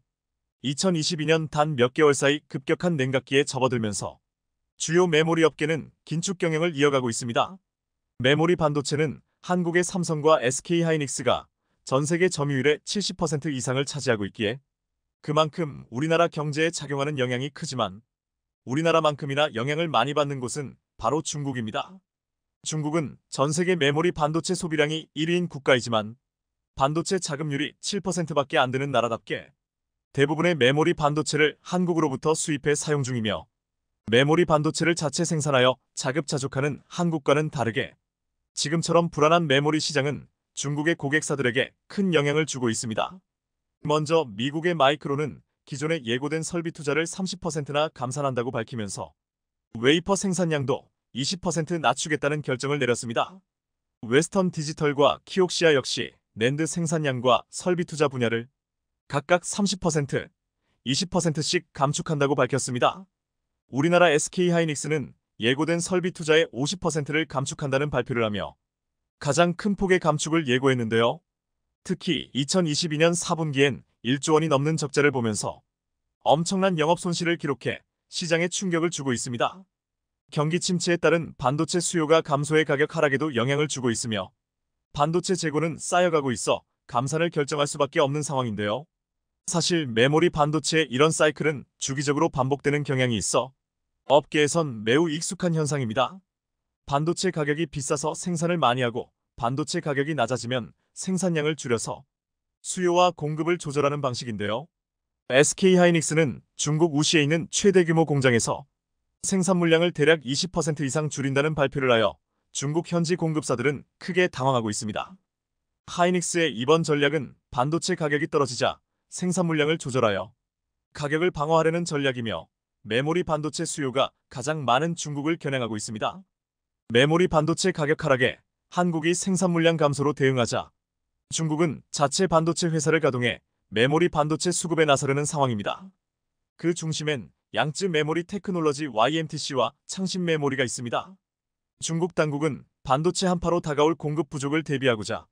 2022년 단 몇 개월 사이 급격한 냉각기에 접어들면서 주요 메모리 업계는 긴축 경영을 이어가고 있습니다. 메모리 반도체는 한국의 삼성과 SK하이닉스가 전 세계 점유율의 70% 이상을 차지하고 있기에 그만큼 우리나라 경제에 작용하는 영향이 크지만 우리나라만큼이나 영향을 많이 받는 곳은 바로 중국입니다. 중국은 전 세계 메모리 반도체 소비량이 1위인 국가이지만 반도체 자급률이 7%밖에 안 되는 나라답게 대부분의 메모리 반도체를 한국으로부터 수입해 사용 중이며 메모리 반도체를 자체 생산하여 자급자족하는 한국과는 다르게 지금처럼 불안한 메모리 시장은 중국의 고객사들에게 큰 영향을 주고 있습니다. 먼저 미국의 마이크론은 기존에 예고된 설비 투자를 30%나 감산한다고 밝히면서 웨이퍼 생산량도 20% 낮추겠다는 결정을 내렸습니다. 웨스턴 디지털과 키옥시아 역시 낸드 생산량과 설비 투자 분야를 각각 30%, 20%씩 감축한다고 밝혔습니다. 우리나라 SK하이닉스는 예고된 설비 투자의 50%를 감축한다는 발표를 하며 가장 큰 폭의 감축을 예고했는데요. 특히 2022년 4분기엔 1조 원이 넘는 적자를 보면서 엄청난 영업 손실을 기록해 시장에 충격을 주고 있습니다. 경기 침체에 따른 반도체 수요가 감소해 가격 하락에도 영향을 주고 있으며 반도체 재고는 쌓여가고 있어 감산을 결정할 수밖에 없는 상황인데요. 사실 메모리 반도체의 이런 사이클은 주기적으로 반복되는 경향이 있어 업계에선 매우 익숙한 현상입니다. 반도체 가격이 비싸서 생산을 많이 하고 반도체 가격이 낮아지면 생산량을 줄여서 수요와 공급을 조절하는 방식인데요. SK하이닉스는 중국 우시에 있는 최대 규모 공장에서 생산 물량을 대략 20% 이상 줄인다는 발표를 하여 중국 현지 공급사들은 크게 당황하고 있습니다. 하이닉스의 이번 전략은 반도체 가격이 떨어지자 생산 물량을 조절하여 가격을 방어하려는 전략이며 메모리 반도체 수요가 가장 많은 중국을 겨냥하고 있습니다. 메모리 반도체 가격 하락에 한국이 생산 물량 감소로 대응하자 중국은 자체 반도체 회사를 가동해 메모리 반도체 수급에 나서려는 상황입니다. 그 중심엔 양쯔 메모리 테크놀로지 YMTC와 창신 메모리가 있습니다. 중국 당국은 반도체 한파로 다가올 공급 부족을 대비하고자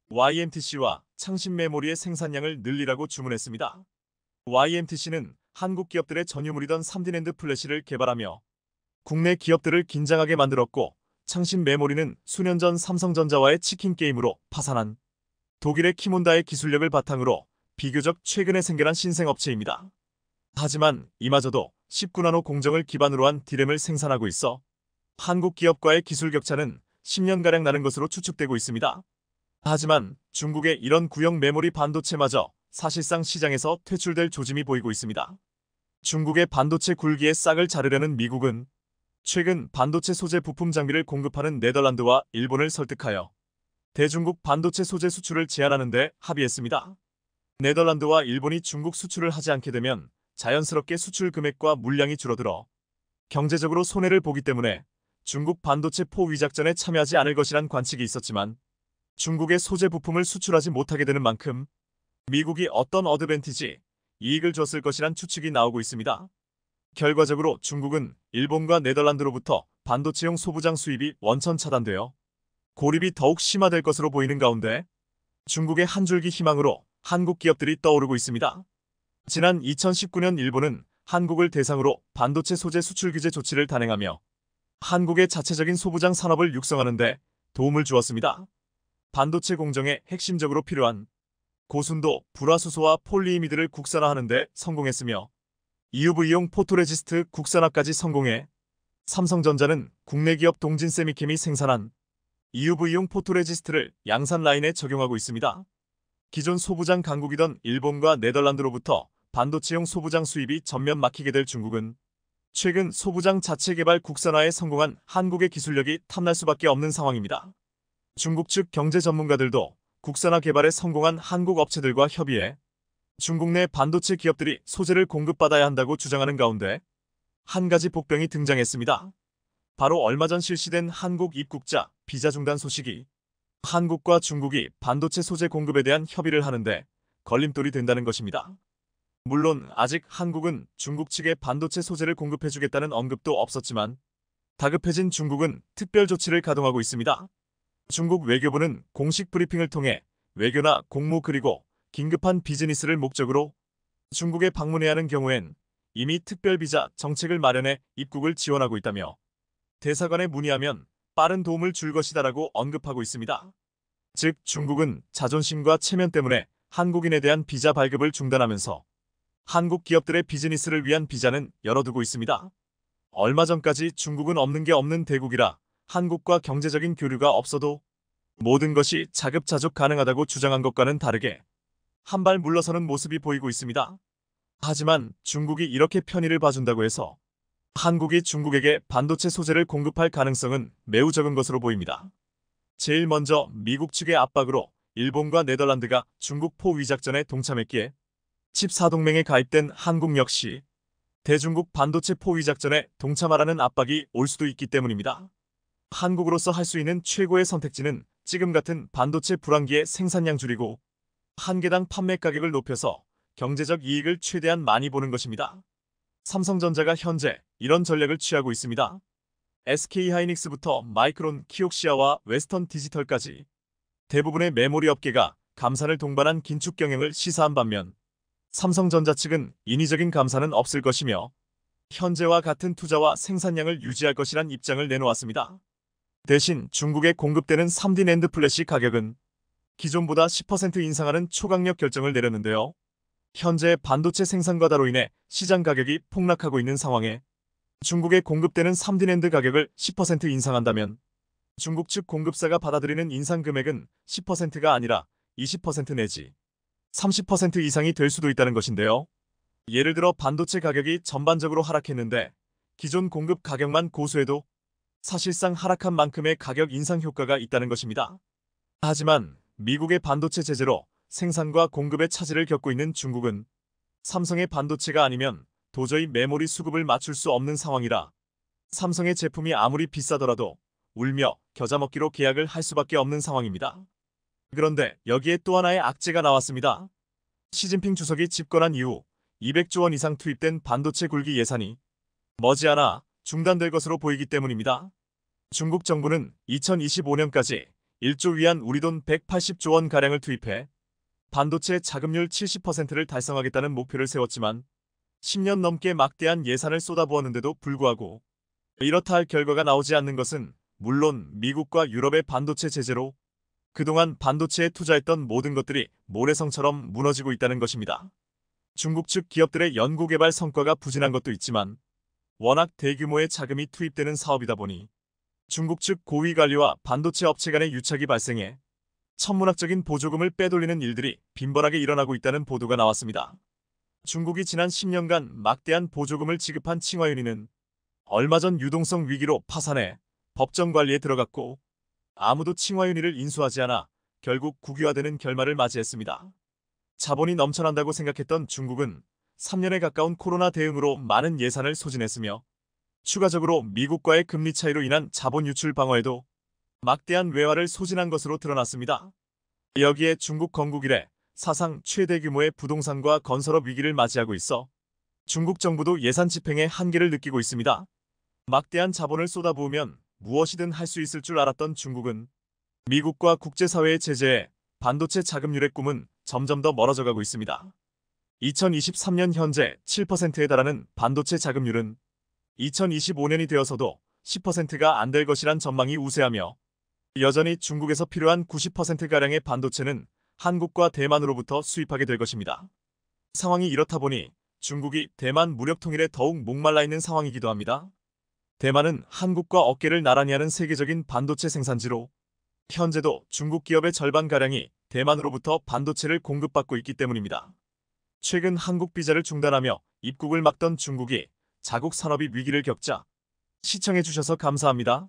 YMTC와 창신 메모리의 생산량을 늘리라고 주문했습니다. YMTC는 한국 기업들의 전유물이던 3D 낸드 플래시를 개발하며 국내 기업들을 긴장하게 만들었고 창신 메모리는 수년 전 삼성전자와의 치킨 게임으로 파산한 독일의 키몬다의 기술력을 바탕으로 비교적 최근에 생겨난 신생업체입니다. 하지만 이마저도 19나노 공정을 기반으로 한 디램을 생산하고 있어 한국 기업과의 기술 격차는 10년가량 나는 것으로 추측되고 있습니다. 하지만 중국의 이런 구형 메모리 반도체마저 사실상 시장에서 퇴출될 조짐이 보이고 있습니다. 중국의 반도체 굴기에 싹을 자르려는 미국은 최근 반도체 소재 부품 장비를 공급하는 네덜란드와 일본을 설득하여 대중국 반도체 소재 수출을 제한하는 데 합의했습니다. 네덜란드와 일본이 중국 수출을 하지 않게 되면 자연스럽게 수출 금액과 물량이 줄어들어 경제적으로 손해를 보기 때문에 중국 반도체 포위 작전에 참여하지 않을 것이란 관측이 있었지만 중국의 소재 부품을 수출하지 못하게 되는 만큼 미국이 어떤 어드밴티지, 이익을 줬을 것이란 추측이 나오고 있습니다. 결과적으로 중국은 일본과 네덜란드로부터 반도체용 소부장 수입이 원천 차단되어 고립이 더욱 심화될 것으로 보이는 가운데 중국의 한 줄기 희망으로 한국 기업들이 떠오르고 있습니다. 지난 2019년 일본은 한국을 대상으로 반도체 소재 수출 규제 조치를 단행하며 한국의 자체적인 소부장 산업을 육성하는 데 도움을 주었습니다. 반도체 공정에 핵심적으로 필요한 고순도 불화수소와 폴리이미드를 국산화하는 데 성공했으며 EUV용 포토레지스트 국산화까지 성공해 삼성전자는 국내 기업 동진세미캠이 생산한 EUV용 포토레지스트를 양산 라인에 적용하고 있습니다. 기존 소부장 강국이던 일본과 네덜란드로부터 반도체용 소부장 수입이 전면 막히게 될 중국은 최근 소부장 자체 개발 국산화에 성공한 한국의 기술력이 탐날 수밖에 없는 상황입니다. 중국 측 경제 전문가들도 국산화 개발에 성공한 한국 업체들과 협의해 중국 내 반도체 기업들이 소재를 공급받아야 한다고 주장하는 가운데 한 가지 복병이 등장했습니다. 바로 얼마 전 실시된 한국 입국자 비자 중단 소식이 한국과 중국이 반도체 소재 공급에 대한 협의를 하는데 걸림돌이 된다는 것입니다. 물론 아직 한국은 중국 측에 반도체 소재를 공급해주겠다는 언급도 없었지만 다급해진 중국은 특별 조치를 가동하고 있습니다. 중국 외교부는 공식 브리핑을 통해 외교나 공무 그리고 긴급한 비즈니스를 목적으로 중국에 방문해야 하는 경우엔 이미 특별 비자 정책을 마련해 입국을 지원하고 있다며 대사관에 문의하면 빠른 도움을 줄 것이다라고 언급하고 있습니다. 즉 중국은 자존심과 체면 때문에 한국인에 대한 비자 발급을 중단하면서 한국 기업들의 비즈니스를 위한 비자는 열어두고 있습니다. 얼마 전까지 중국은 없는 게 없는 대국이라 한국과 경제적인 교류가 없어도 모든 것이 자급자족 가능하다고 주장한 것과는 다르게 한 발 물러서는 모습이 보이고 있습니다. 하지만 중국이 이렇게 편의를 봐준다고 해서 한국이 중국에게 반도체 소재를 공급할 가능성은 매우 적은 것으로 보입니다. 제일 먼저 미국 측의 압박으로 일본과 네덜란드가 중국 포위 작전에 동참했기에 칩 4동맹에 가입된 한국 역시 대중국 반도체 포위 작전에 동참하라는 압박이 올 수도 있기 때문입니다. 한국으로서 할 수 있는 최고의 선택지는 지금 같은 반도체 불황기에 생산량 줄이고 한 개당 판매 가격을 높여서 경제적 이익을 최대한 많이 보는 것입니다. 삼성전자가 현재 이런 전략을 취하고 있습니다. SK하이닉스부터 마이크론, 키옥시아와 웨스턴 디지털까지 대부분의 메모리 업계가 감산을 동반한 긴축 경영을 시사한 반면 삼성전자 측은 인위적인 감산은 없을 것이며 현재와 같은 투자와 생산량을 유지할 것이란 입장을 내놓았습니다. 대신 중국에 공급되는 3D 낸드 플래시 가격은 기존보다 10% 인상하는 초강력 결정을 내렸는데요. 현재 반도체 생산 과다로 인해 시장 가격이 폭락하고 있는 상황에 중국에 공급되는 3D 낸드 가격을 10% 인상한다면 중국 측 공급사가 받아들이는 인상 금액은 10%가 아니라 20% 내지 30% 이상이 될 수도 있다는 것인데요. 예를 들어 반도체 가격이 전반적으로 하락했는데 기존 공급 가격만 고수해도 사실상 하락한 만큼의 가격 인상 효과가 있다는 것입니다. 하지만 미국의 반도체 제재로 생산과 공급의 차질을 겪고 있는 중국은 삼성의 반도체가 아니면 도저히 메모리 수급을 맞출 수 없는 상황이라 삼성의 제품이 아무리 비싸더라도 울며 겨자 먹기로 계약을 할 수밖에 없는 상황입니다. 그런데 여기에 또 하나의 악재가 나왔습니다. 시진핑 주석이 집권한 이후 200조 원 이상 투입된 반도체 굴기 예산이 머지않아 중단될 것으로 보이기 때문입니다. 중국 정부는 2025년까지 1조 위안 우리 돈 180조 원가량을 투입해 반도체 자금률 70%를 달성하겠다는 목표를 세웠지만 10년 넘게 막대한 예산을 쏟아부었는데도 불구하고 이렇다 할 결과가 나오지 않는 것은 물론 미국과 유럽의 반도체 제재로 그동안 반도체에 투자했던 모든 것들이 모래성처럼 무너지고 있다는 것입니다. 중국 측 기업들의 연구개발 성과가 부진한 것도 있지만 워낙 대규모의 자금이 투입되는 사업이다 보니 중국 측 고위 관리와 반도체 업체 간의 유착이 발생해 천문학적인 보조금을 빼돌리는 일들이 빈번하게 일어나고 있다는 보도가 나왔습니다. 중국이 지난 10년간 막대한 보조금을 지급한 칭화윤희는 얼마 전 유동성 위기로 파산해 법정 관리에 들어갔고 아무도 칭화윤희를 인수하지 않아 결국 국유화되는 결말을 맞이했습니다. 자본이 넘쳐난다고 생각했던 중국은 3년에 가까운 코로나 대응으로 많은 예산을 소진했으며 추가적으로 미국과의 금리 차이로 인한 자본 유출 방어에도 막대한 외화를 소진한 것으로 드러났습니다. 여기에 중국 건국 이래 사상 최대 규모의 부동산과 건설업 위기를 맞이하고 있어 중국 정부도 예산 집행에 한계를 느끼고 있습니다. 막대한 자본을 쏟아부으면 무엇이든 할 수 있을 줄 알았던 중국은 미국과 국제사회의 제재에 반도체 자금률의 꿈은 점점 더 멀어져 가고 있습니다. 2023년 현재 7%에 달하는 반도체 자금률은 2025년이 되어서도 10%가 안 될 것이란 전망이 우세하며 여전히 중국에서 필요한 90%가량의 반도체는 한국과 대만으로부터 수입하게 될 것입니다. 상황이 이렇다 보니 중국이 대만 무력 통일에 더욱 목말라 있는 상황이기도 합니다. 대만은 한국과 어깨를 나란히 하는 세계적인 반도체 생산지로 현재도 중국 기업의 절반가량이 대만으로부터 반도체를 공급받고 있기 때문입니다. 최근 한국 비자를 중단하며 입국을 막던 중국이 자국 산업이 위기를 겪자 시청해주셔서 감사합니다.